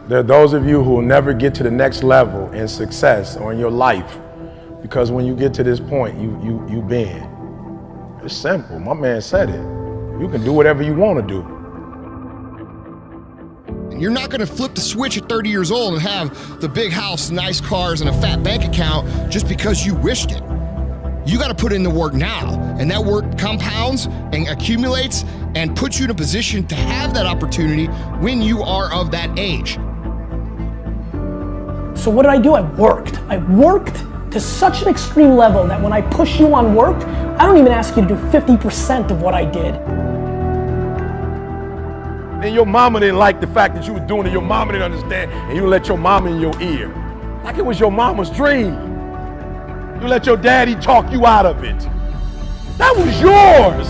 There are those of you who will never get to the next level in success or in your life because when you get to this point, you bend. It's simple. My man said it. You can do whatever you want to do. You're not going to flip the switch at 30 years old and have the big house, nice cars, and a fat bank account just because you wished it. You got to put in the work now, and that work compounds and accumulates and puts you in a position to have that opportunity when you are of that age. So what did I do? I worked. I worked to such an extreme level that when I push you on work, I don't even ask you to do 50% of what I did. And your mama didn't like the fact that you were doing it. Your mama didn't understand, and you let your mama in your ear. Like it was your mama's dream. You let your daddy talk you out of it. That was yours.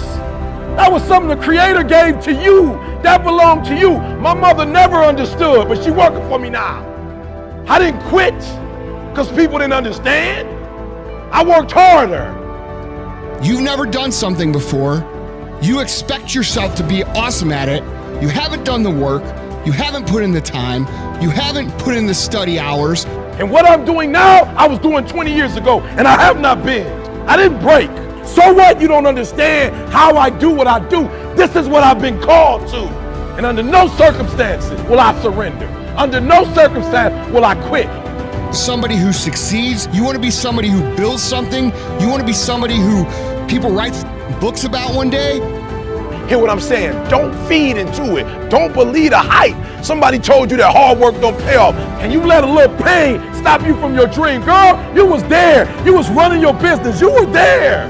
That was something the Creator gave to you. That belonged to you. My mother never understood, but she working for me now. I didn't quit because people didn't understand. I worked harder. You've never done something before. You expect yourself to be awesome at it. You haven't done the work. You haven't put in the time. You haven't put in the study hours. And what I'm doing now, I was doing 20 years ago, and I have not been. I didn't break. So what? You don't understand how I do what I do. This is what I've been called to. And under no circumstances will I surrender. Under no circumstance will I quit. Somebody who succeeds. You want to be somebody who builds something. You want to be somebody who people write books about one day. Hear what I'm saying? Don't feed into it. Don't believe the hype. Somebody told you that hard work don't pay off, and you let a little pain stop you from your dream. Girl, you was there. You was running your business. You were there.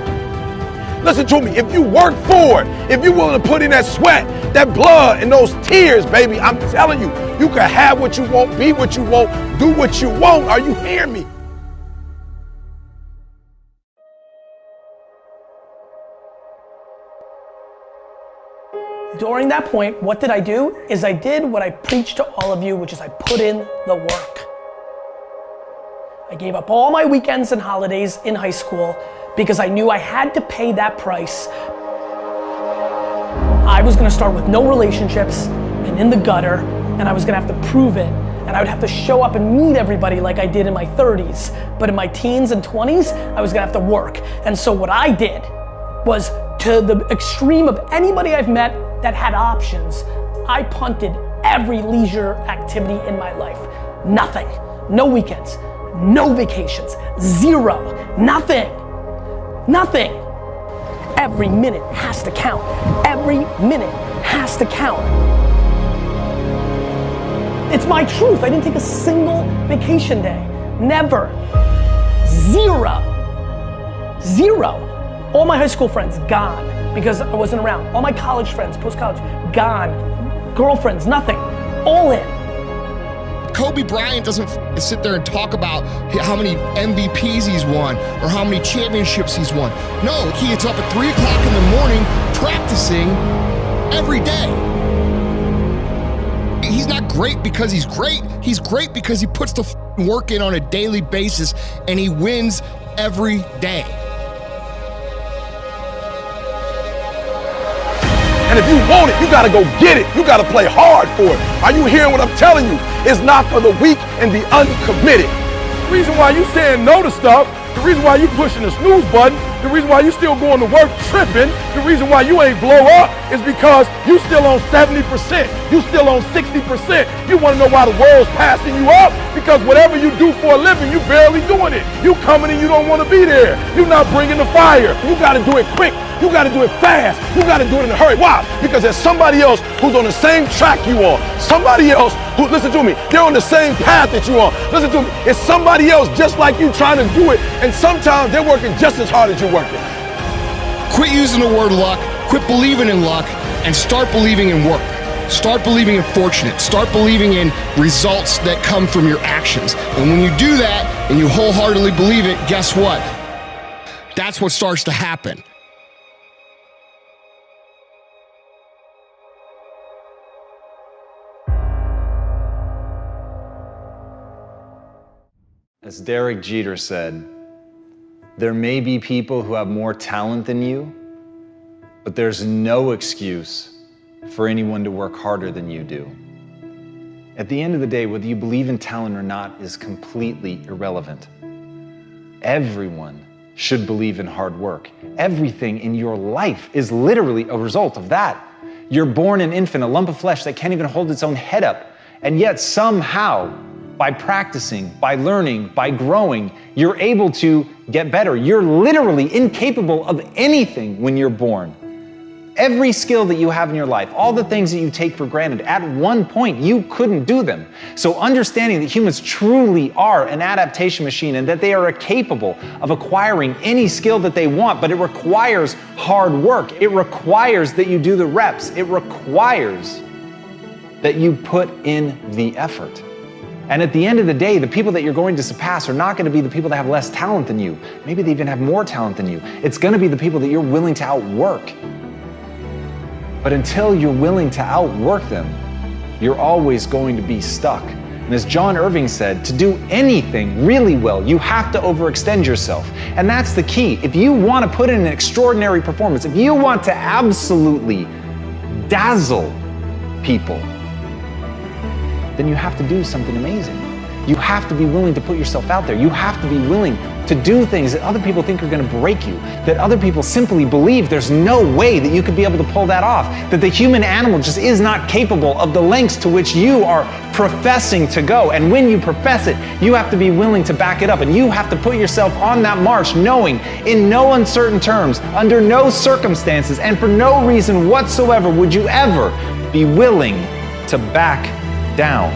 Listen to me. If you work for it, if you're willing to put in that sweat, that blood, and those tears, baby, I'm telling you, you can have what you want, be what you want, do what you want. Are you hearing me? During that point, what did I do? I did what I preached to all of you, which is I put in the work. I gave up all my weekends and holidays in high school because I knew I had to pay that price. I was gonna start with no relationships and in the gutter, and I was gonna have to prove it, and I would have to show up and meet everybody like I did in my 30s. But in my teens and 20s, I was gonna have to work. And so what I did was, to the extreme of anybody I've met that had options, I punted every leisure activity in my life. Nothing. No weekends. No vacations. Zero. Nothing. Nothing. Every minute has to count. Every minute has to count. It's my truth. I didn't take a single vacation day. Never. Zero. Zero. All my high school friends, gone, because I wasn't around. All my college friends, post-college, gone. Girlfriends, nothing. All in. Kobe Bryant doesn't sit there and talk about how many MVPs he's won or how many championships he's won. No, he gets up at 3 o'clock in the morning practicing every day. He's not great because he's great. He's great because he puts the work in on a daily basis and he wins every day. And if you want it, you gotta go get it. You gotta play hard for it. Are you hearing what I'm telling you? It's not for the weak and the uncommitted. The reason why you saying no to stuff, the reason why you pushing the snooze button, the reason why you still going to work tripping, the reason why you ain't blow up is because you still on 70%. You still on 60%. You wanna know why the world's passing you up? Because whatever you do for a living, you barely doing it. You coming and you don't wanna be there. You're not bringing the fire. You gotta do it quick. You gotta do it fast. You gotta do it in a hurry. Why? Because there's somebody else who's on the same track you on. Somebody else who, listen to me, they're on the same path that you on. Listen to me, it's somebody else just like you trying to do it, and sometimes they're working just as hard as you're working. Quit using the word luck, quit believing in luck, and start believing in work. Start believing in fortunate. Start believing in results that come from your actions. And when you do that, and you wholeheartedly believe it, guess what? That's what starts to happen. As Derek Jeter said, there may be people who have more talent than you, but there's no excuse for anyone to work harder than you do. At the end of the day, whether you believe in talent or not is completely irrelevant. Everyone should believe in hard work. Everything in your life is literally a result of that. You're born an infant, a lump of flesh that can't even hold its own head up. And yet somehow, by practicing, by learning, by growing, you're able to get better. You're literally incapable of anything when you're born. Every skill that you have in your life, all the things that you take for granted, at one point you couldn't do them. So understanding that humans truly are an adaptation machine and that they are capable of acquiring any skill that they want, but it requires hard work. It requires that you do the reps. It requires that you put in the effort. And at the end of the day, the people that you're going to surpass are not going to be the people that have less talent than you. Maybe they even have more talent than you. It's going to be the people that you're willing to outwork. But until you're willing to outwork them, you're always going to be stuck. And as John Irving said, to do anything really well, you have to overextend yourself. And that's the key. If you want to put in an extraordinary performance, if you want to absolutely dazzle people, then you have to do something amazing. You have to be willing to put yourself out there. You have to be willing to do things that other people think are going to break you, that other people simply believe there's no way that you could be able to pull that off, that the human animal just is not capable of the lengths to which you are professing to go. And when you profess it, you have to be willing to back it up, and you have to put yourself on that march knowing in no uncertain terms, under no circumstances, and for no reason whatsoever would you ever be willing to back down.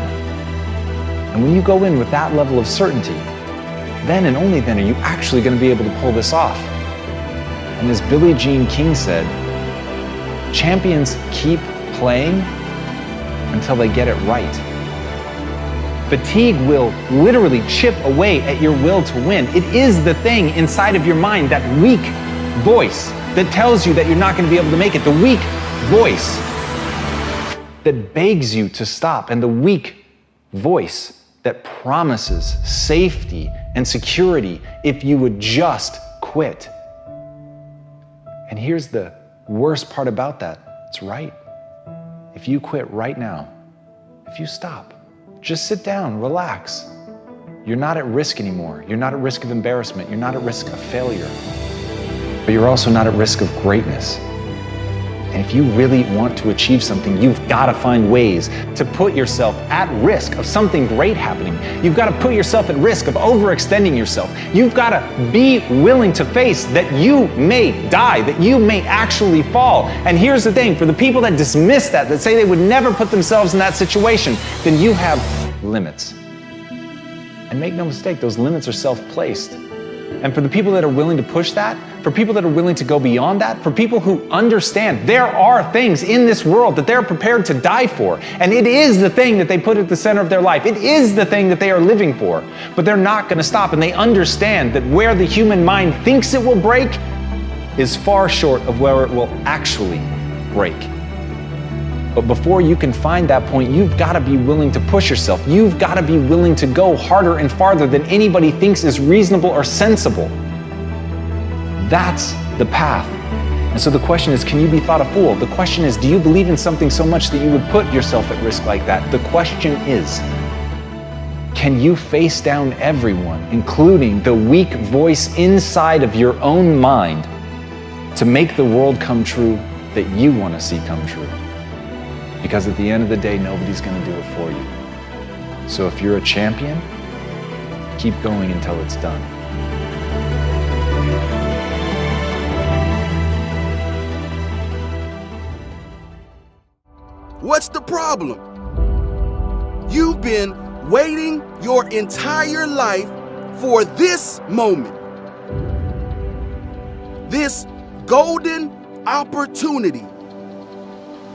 And when you go in with that level of certainty, then and only then are you actually going to be able to pull this off. And as Billie Jean King said, champions keep playing until they get it right. Fatigue will literally chip away at your will to win. It is the thing inside of your mind, that weak voice that tells you that you're not going to be able to make it, the weak voice that begs you to stop, and the weak voice that promises safety and security if you would just quit. And here's the worst part about that. It's right. If you quit right now, if you stop, just sit down, relax. You're not at risk anymore. You're not at risk of embarrassment. You're not at risk of failure. But you're also not at risk of greatness. And if you really want to achieve something, you've got to find ways to put yourself at risk of something great happening. You've got to put yourself at risk of overextending yourself. You've got to be willing to face that you may die, that you may actually fall. And here's the thing, for the people that dismiss that say they would never put themselves in that situation, then you have limits. And make no mistake, those limits are self-placed. And for the people that are willing to push that, for people that are willing to go beyond that, for people who understand there are things in this world that they're prepared to die for, and it is the thing that they put at the center of their life. It is the thing that they are living for, but they're not going to stop, and they understand that where the human mind thinks it will break is far short of where it will actually break. But before you can find that point, you've got to be willing to push yourself. You've got to be willing to go harder and farther than anybody thinks is reasonable or sensible. That's the path. And so the question is, can you be thought a fool? The question is, do you believe in something so much that you would put yourself at risk like that? The question is, can you face down everyone, including the weak voice inside of your own mind, to make the world come true that you want to see come true? Because at the end of the day, nobody's going to do it for you. So if you're a champion, keep going until it's done. What's the problem? You've been waiting your entire life for this moment. This golden opportunity.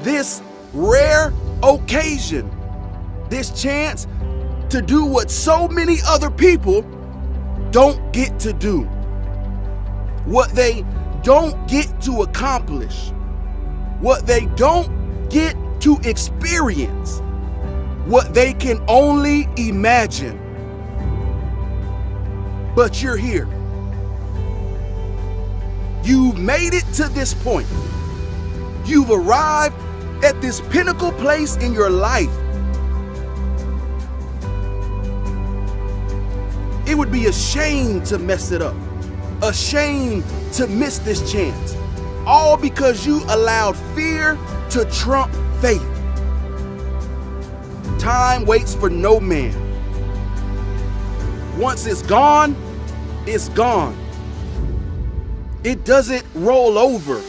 This rare occasion, this chance to do what so many other people don't get to do, what they don't get to accomplish, what they don't get to experience, what they can only imagine. But you're here. You've made it to this point. You've arrived at this pinnacle place in your life. It would be a shame to mess it up, a shame to miss this chance, all because you allowed fear to trump faith. Time waits for no man. Once it's gone, it's gone. It doesn't roll over.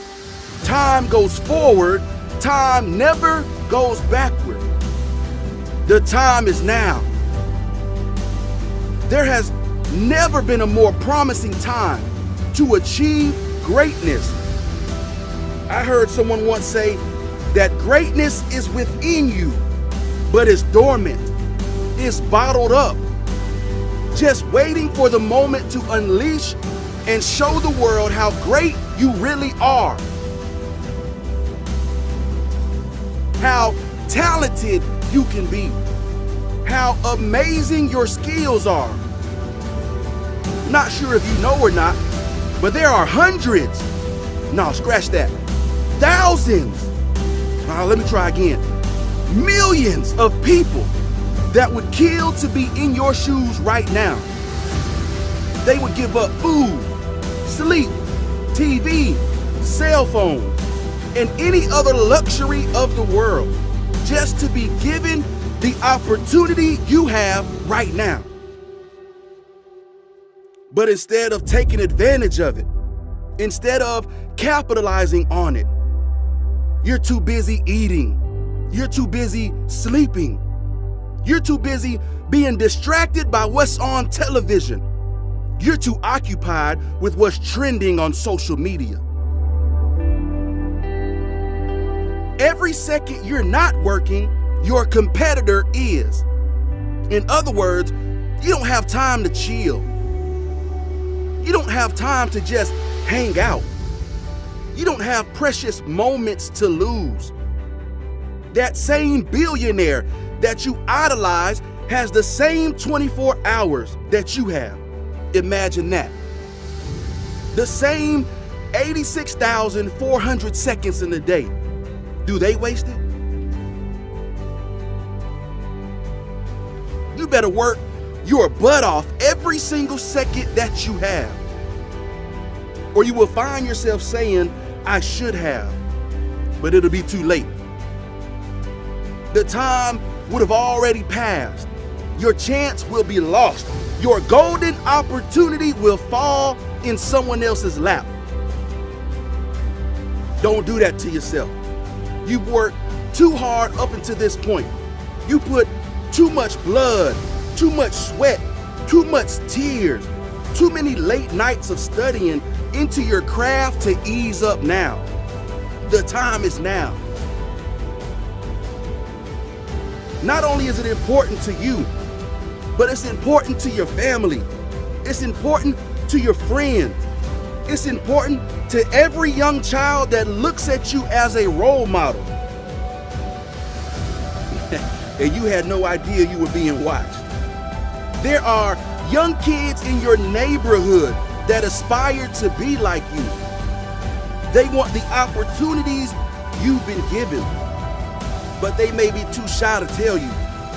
Time goes forward. Time never goes backward. The time is now. There has never been a more promising time to achieve greatness. I heard someone once say that greatness is within you, but it's dormant. It's bottled up, just waiting for the moment to unleash and show the world how great you really are. How talented you can be. How amazing your skills are. Not sure if you know or not, but there are hundreds. No, scratch that. Thousands. Let me try again. Millions of people that would kill to be in your shoes right now. They would give up food, sleep, TV, cell phones, and any other luxury of the world just to be given the opportunity you have right now. But instead of taking advantage of it, instead of capitalizing on it, you're too busy eating. You're too busy sleeping. You're too busy being distracted by what's on television. You're too occupied with what's trending on social media. Every second you're not working, your competitor is. In other words, you don't have time to chill. You don't have time to just hang out. You don't have precious moments to lose. That same billionaire that you idolize has the same 24 hours that you have. Imagine that. The same 86,400 seconds in a day. Do they waste it? You better work your butt off every single second that you have. Or you will find yourself saying, I should have, but it'll be too late. The time would have already passed. Your chance will be lost. Your golden opportunity will fall in someone else's lap. Don't do that to yourself. You've worked too hard up until this point. You put too much blood, too much sweat, too much tears, too many late nights of studying into your craft to ease up now. The time is now. Not only is it important to you, but it's important to your family. It's important to your friends. It's important to every young child that looks at you as a role model. And you had no idea you were being watched. There are young kids in your neighborhood that aspire to be like you. They want the opportunities you've been given, but they may be too shy to tell you.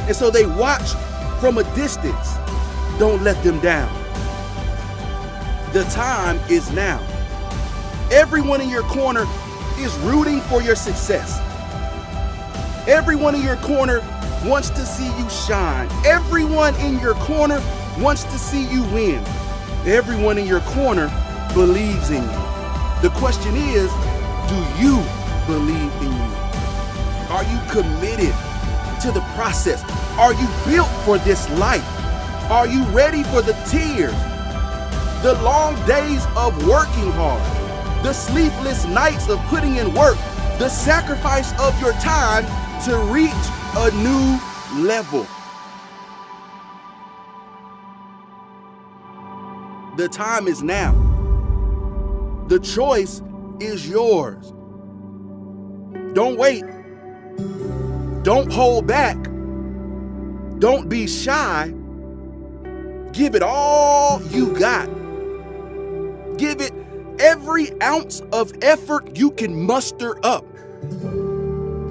And so they watch from a distance. Don't let them down. The time is now. Everyone in your corner is rooting for your success. Everyone in your corner wants to see you shine. Everyone in your corner wants to see you win. Everyone in your corner believes in you. The question is, do you believe in you? Are you committed to the process? Are you built for this life? Are you ready for the tears, the long days of working hard, the sleepless nights of putting in work, the sacrifice of your time to reach a new level? The time is now. The choice is yours. Don't wait. Don't hold back. Don't be shy. Give it all you got. Give it every ounce of effort you can muster up.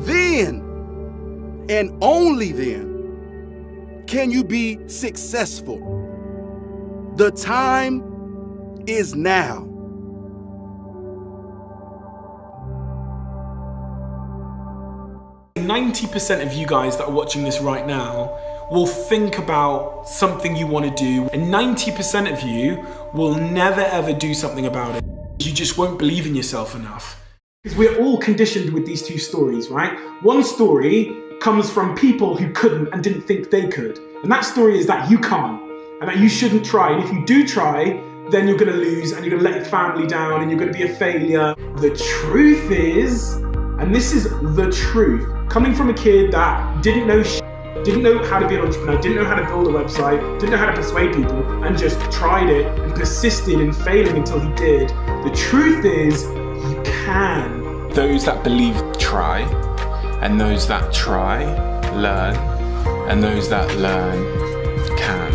Then, and only then, can you be successful. The time is now. %90 of you guys that are watching this right now will think about something you want to do, and 90% of you will never ever do something about it. You just won't believe in yourself enough. Because we're all conditioned with these two stories, right? One story comes from people who couldn't and didn't think they could. And that story is that you can't, and that you shouldn't try. And if you do try, then you're gonna lose, and you're gonna let your family down, and you're gonna be a failure. The truth is, and this is the truth, coming from a kid that didn't know didn't know how to be an entrepreneur, didn't know how to build a website, didn't know how to persuade people, and just tried it and persisted in failing until he did. The truth is, you can. Those that believe try, and those that try learn, and those that learn can.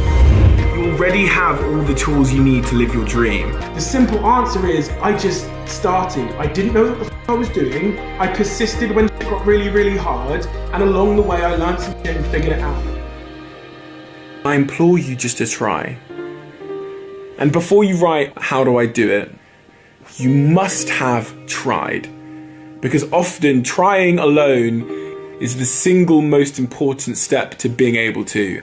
You already have all the tools you need to live your dream. The simple answer is, I just started. I didn't know what the I was doing. I persisted when it got really, really hard, and along the way I learned some shit and figured it out. I implore you just to try. And before you write, how do I do it? You must have tried. Because often trying alone is the single most important step to being able to.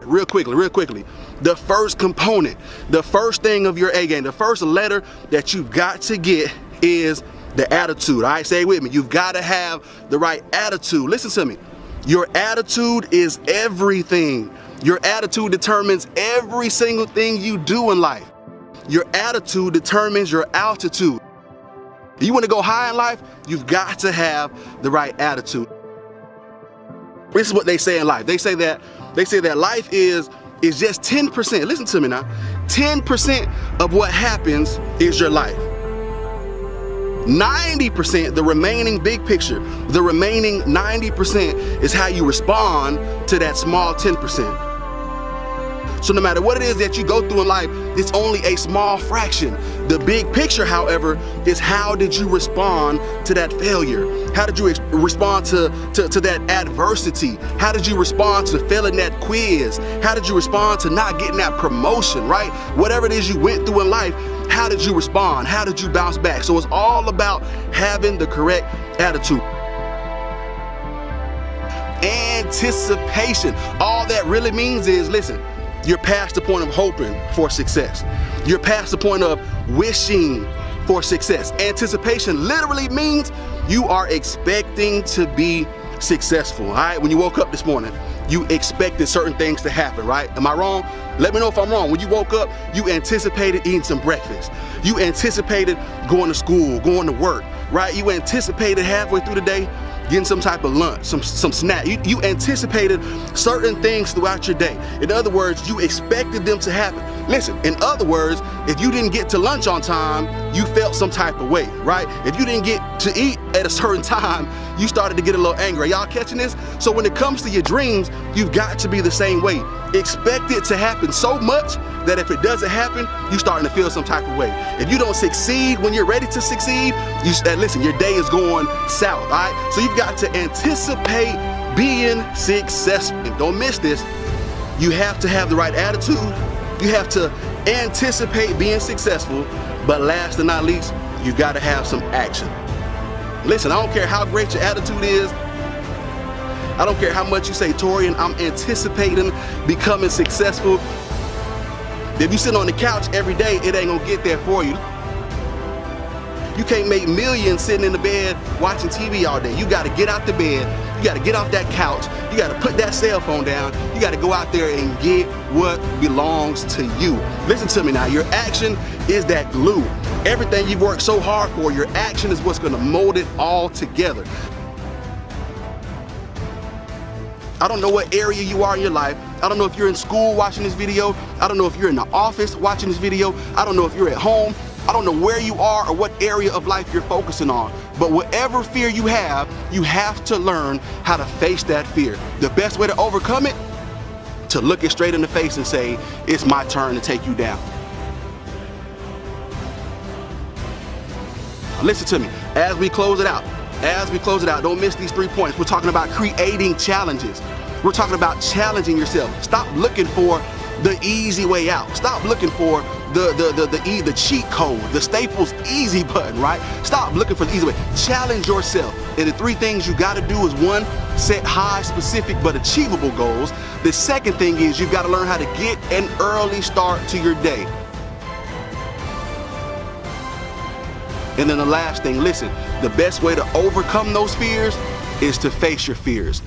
Real quickly. The first component, the first thing of your A game, the first letter that you've got to get is the attitude. All right, say it with me. You've got to have the right attitude. Listen to me. Your attitude is everything. Your attitude determines every single thing you do in life. Your attitude determines your altitude. You want to go high in life, you've got to have the right attitude. This is what they say in life. They say that life is just 10%. Listen to me now. 10% of what happens is your life. 90%, the remaining big picture, the remaining 90% is how you respond to that small 10%. So no matter what it is that you go through in life, it's only a small fraction. The big picture, however, is how did you respond to that failure? How did you respond to that adversity? How did you respond to failing that quiz? How did you respond to not getting that promotion, right? Whatever it is you went through in life, how did you respond? How did you bounce back? So it's all about having the correct attitude. Anticipation. All that really means is, listen, you're past the point of hoping for success. You're past the point of wishing for success. Anticipation literally means you are expecting to be successful, all right? When you woke up this morning, you expected certain things to happen, right? Am I wrong? Let me know if I'm wrong. When you woke up, you anticipated eating some breakfast. You anticipated going to school, going to work, right? You anticipated halfway through the day getting some type of lunch, some snack. You anticipated certain things throughout your day. In other words, you expected them to happen. Listen, in other words, if you didn't get to lunch on time, you felt some type of way, right? If you didn't get to eat at a certain time, you started to get a little angry. Are y'all catching this? So when it comes to your dreams, you've got to be the same way. Expect it to happen so much that if it doesn't happen, you're starting to feel some type of way. If you don't succeed when you're ready to succeed, listen, your day is going south, all right? So you've got to anticipate being successful. Don't miss this. You have to have the right attitude. You have to anticipate being successful, but last and not least, you've got to have some action. Listen, I don't care how great your attitude is. I don't care how much you say, Torian, I'm anticipating becoming successful. If you sit on the couch every day, it ain't gonna get there for you. You can't make millions sitting in the bed watching TV all day. You gotta get out the bed, you gotta get off that couch, you gotta put that cell phone down, you gotta go out there and get what belongs to you. Listen to me now, your action is that glue. Everything you've worked so hard for, your action is what's gonna mold it all together. I don't know what area you are in your life. I don't know if you're in school watching this video. I don't know if you're in the office watching this video. I don't know if you're at home. I don't know where you are or what area of life you're focusing on. But whatever fear you have to learn how to face that fear. The best way to overcome it, to look it straight in the face and say, it's my turn to take you down. Listen to me, as we close it out, don't miss these 3 points. We're talking about creating challenges. We're talking about challenging yourself. Stop looking for the easy way out. Stop looking for the cheat code, the Staples easy button, right? Stop looking for the easy way. Challenge yourself. And the three things you got to do is, one, set high, specific, but achievable goals. The second thing is you've got to learn how to get an early start to your day. And then the last thing, listen, the best way to overcome those fears is to face your fears.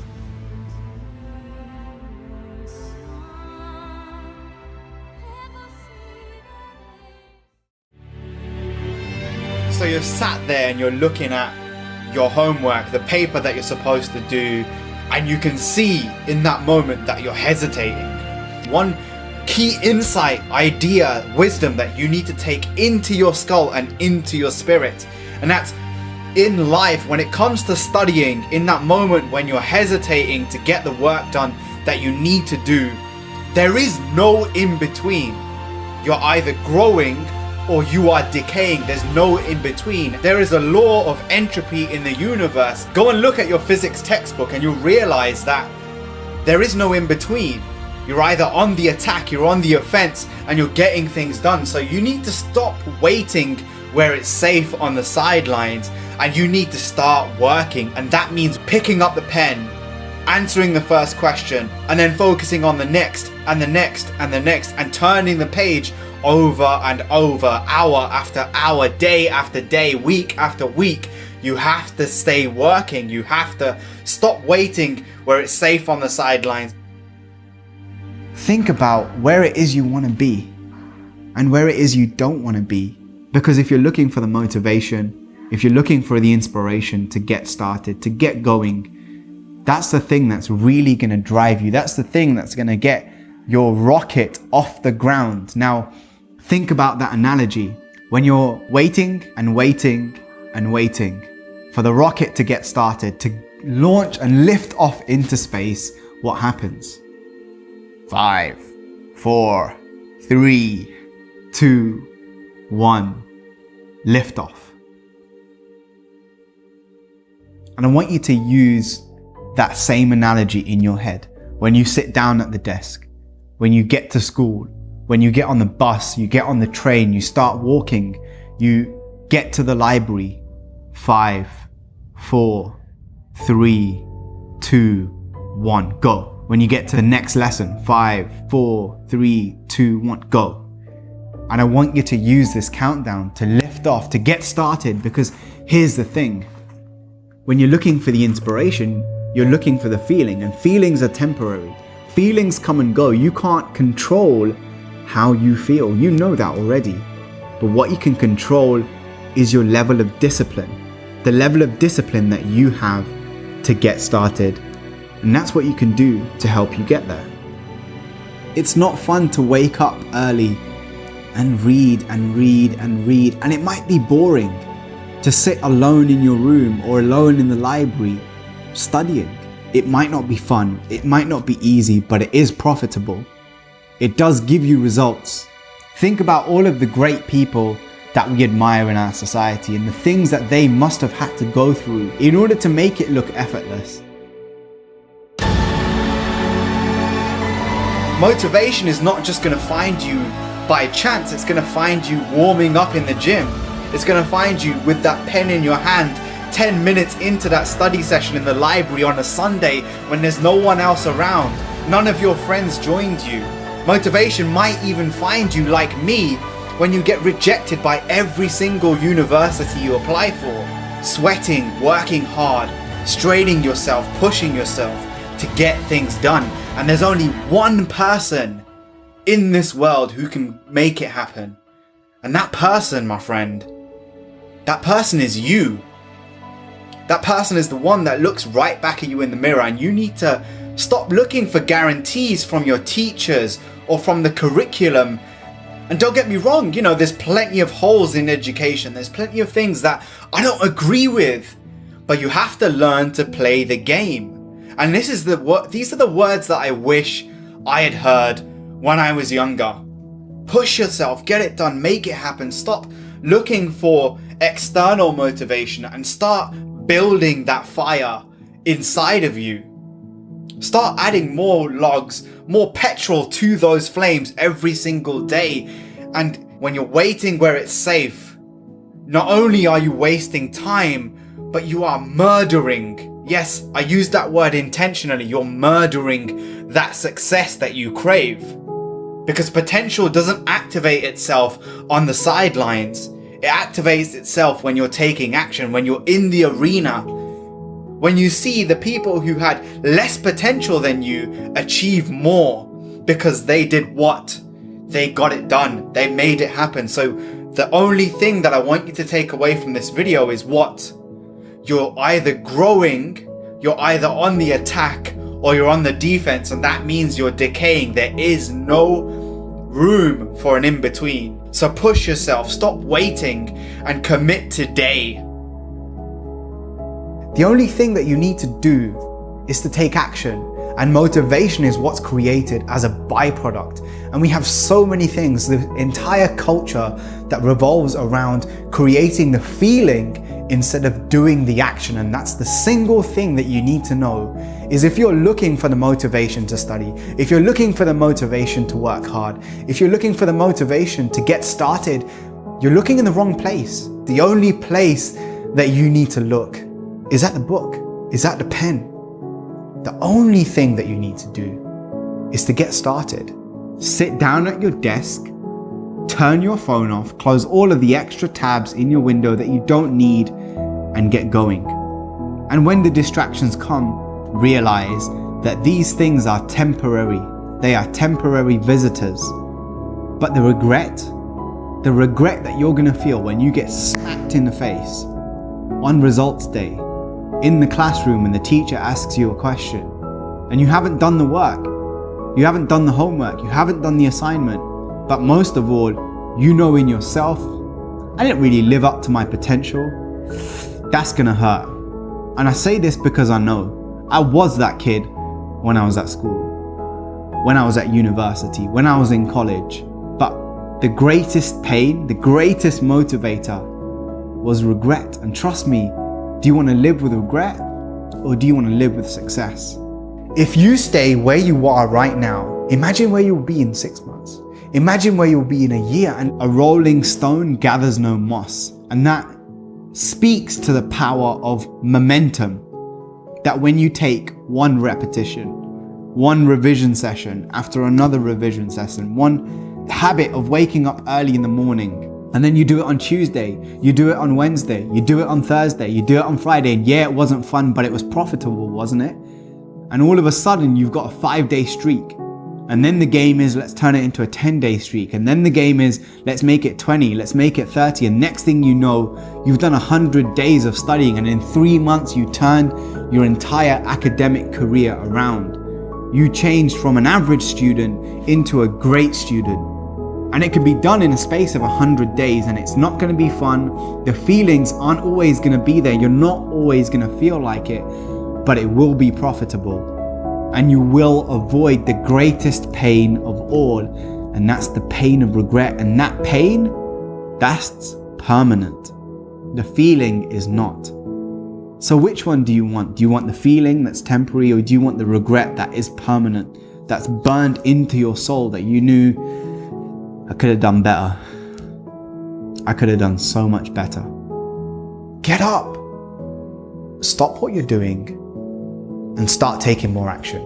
So you're sat there and you're looking at your homework, the paper that you're supposed to do, and you can see in that moment that you're hesitating. One key insight, idea, wisdom that you need to take into your skull and into your spirit, and that's in life, when it comes to studying, in that moment when you're hesitating to get the work done that you need to do, there is no in between. You're either growing or you are decaying. There's no in between. There is a law of entropy in the universe. Go and look at your physics textbook and you'll realize that there is no in between. You're either on the attack, you're on the offense, and you're getting things done. So you need to stop waiting where it's safe on the sidelines, and you need to start working. And that means picking up the pen, answering the first question, and then focusing on the next and the next and the next, and turning the page over and over, hour after hour, day after day, week after week. You have to stay working. You have to stop waiting where it's safe on the sidelines. Think about where it is you want to be and where it is you don't want to be. Because if you're looking for the motivation, if you're looking for the inspiration to get started, to get going, that's the thing that's really going to drive you. That's the thing that's going to get your rocket off the ground. Now, think about that analogy. When you're waiting and waiting and waiting for the rocket to get started, to launch and lift off into space, what happens? 5, 4, 3, 2, 1, lift off. And I want you to use that same analogy in your head when you sit down at the desk, when you get to school, when you get on the bus, you get on the train, you start walking, you get to the library. 5, 4, 3, 2, 1, go. When you get to the next lesson, 5, 4, 3, 2, 1, go. And I want you to use this countdown to lift off, to get started, because here's the thing. When you're looking for the inspiration, you're looking for the feeling, and feelings are temporary. Feelings come and go. You can't control how you feel. You know that already. But what you can control is your level of discipline. The level of discipline that you have to get started. And that's what you can do to help you get there. It's not fun to wake up early and read and read and read. And it might be boring to sit alone in your room or alone in the library studying. It might not be fun. It might not be easy, but it is profitable. It does give you results. Think about all of the great people that we admire in our society and the things that they must have had to go through in order to make it look effortless. Motivation is not just going to find you by chance. It's going to find you warming up in the gym. It's going to find you with that pen in your hand 10 minutes into that study session in the library on a Sunday when there's no one else around. None of your friends joined you. Motivation might even find you, like me, when you get rejected by every single university you apply for. Sweating, working hard, straining yourself, pushing yourself to get things done. And there's only one person in this world who can make it happen. And that person, my friend, that person is you. That person is the one that looks right back at you in the mirror, and you need to stop looking for guarantees from your teachers or from the curriculum. And don't get me wrong, there's plenty of holes in education. There's plenty of things that I don't agree with, but you have to learn to play the game. And these are the words that I wish I had heard when I was younger. Push yourself, get it done, make it happen. Stop looking for external motivation and start building that fire inside of you. Start adding more logs, more petrol to those flames every single day. And when you're waiting where it's safe, not only are you wasting time, but you are murdering. Yes, I use that word intentionally. You're murdering that success that you crave. Because potential doesn't activate itself on the sidelines. It activates itself when you're taking action, when you're in the arena. When you see the people who had less potential than you achieve more because they did what? They got it done. They made it happen. So the only thing that I want you to take away from this video is what? You're either growing, you're either on the attack, or you're on the defense, and that means you're decaying. There is no room for an in-between. So push yourself, stop waiting, and commit today. The only thing that you need to do is to take action, and motivation is what's created as a byproduct. And we have so many things, the entire culture that revolves around creating the feeling instead of doing the action. And that's the single thing that you need to know, is if you're looking for the motivation to study, if you're looking for the motivation to work hard, if you're looking for the motivation to get started, you're looking in the wrong place. The only place that you need to look is at the book, is at the pen. The only thing that you need to do is to get started. Sit down at your desk, turn your phone off, close all of the extra tabs in your window that you don't need, and get going. And when the distractions come, realize that these things are temporary. They are temporary visitors. But the regret that you're gonna feel when you get smacked in the face on results day, in the classroom when the teacher asks you a question and you haven't done the work, you haven't done the homework, you haven't done the assignment, but most of all, you know in yourself, I didn't really live up to my potential, that's gonna hurt. And I say this because I know I was that kid when I was at school, when I was at university, when I was in college. But the greatest pain, the greatest motivator was regret. And trust me, do you want to live with regret or do you want to live with success? If you stay where you are right now, imagine where you'll be in 6 months. Imagine where you'll be in a year. And a rolling stone gathers no moss. And that speaks to the power of momentum. That when you take one repetition, one revision session after another revision session, one habit of waking up early in the morning, and then you do it on Tuesday, you do it on Wednesday, you do it on Thursday, you do it on Friday, and yeah, it wasn't fun, but it was profitable, wasn't it? And all of a sudden, you've got a 5-day streak. And then the game is, let's turn it into a 10-day streak. And then the game is, let's make it 20, let's make it 30. And next thing you know, you've done 100 days of studying. And in 3 months, you turned your entire academic career around. You changed from an average student into a great student. And it can be done in a space of 100 days, and it's not going to be fun. The feelings aren't always going to be there. You're not always going to feel like it, but it will be profitable. And you will avoid the greatest pain of all, and that's the pain of regret. And that pain, that's permanent. The feeling is not. So which one do you want? Do you want the feeling that's temporary, or do you want the regret that is permanent, that's burned into your soul, that you knew, I could have done better. I could have done so much better. Get up. Stop what you're doing and start taking more action.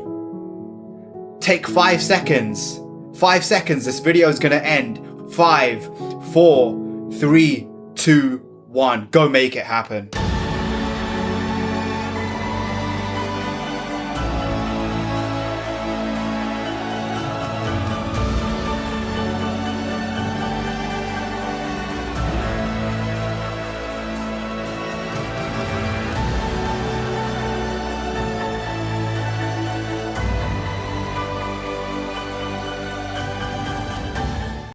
Take 5 seconds. 5 seconds. This video is going to end. 5, 4, 3, 2, 1. Go make it happen.